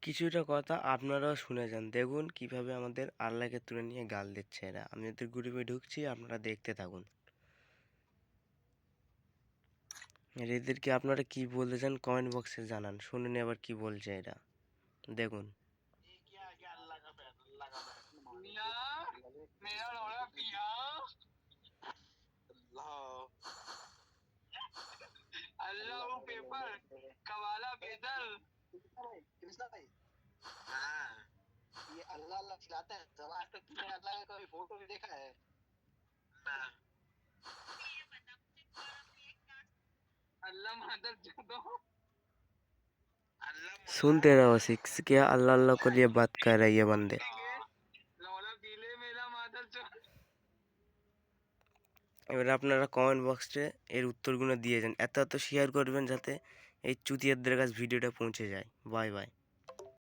কিছুটা কথা আপনারাও শুনে যান। দেখুন কিভাবে আমাদের আল্লাহকে তুলে নিয়ে গাল দিচ্ছে এরা। আমি ওদের গ্রুপে ঢুকছি, আপনারা দেখতে থাকুন। আর এদেরকে আপনারা কি বলতে চান কমেন্ট বক্সে জানান। শুনুন এবার কি বলছে এরা, দেখুন। अल्लाह वो पेपर कवाला बेदल कृष्णा भाई। हाँ ये अल्लाह अल्लाह खिलाते हैं तो आज तक तुमने अल्लाह का कोई फोटो भी देखा है ना। अल्लाह मादर जो सुनते रहो, सिक्स क्या अल्लाह अल्लाह को लिए बात कर रही है बंदे। लौला पीले मेरा मादर जो এবারে আপনারা কমেন্ট বক্সে এর উত্তরগুলো দিয়ে যান। এত শেয়ার করবেন যাতে এই চুতিয়াদের কাছে ভিডিওটা পৌঁছে যায়। Bye bye.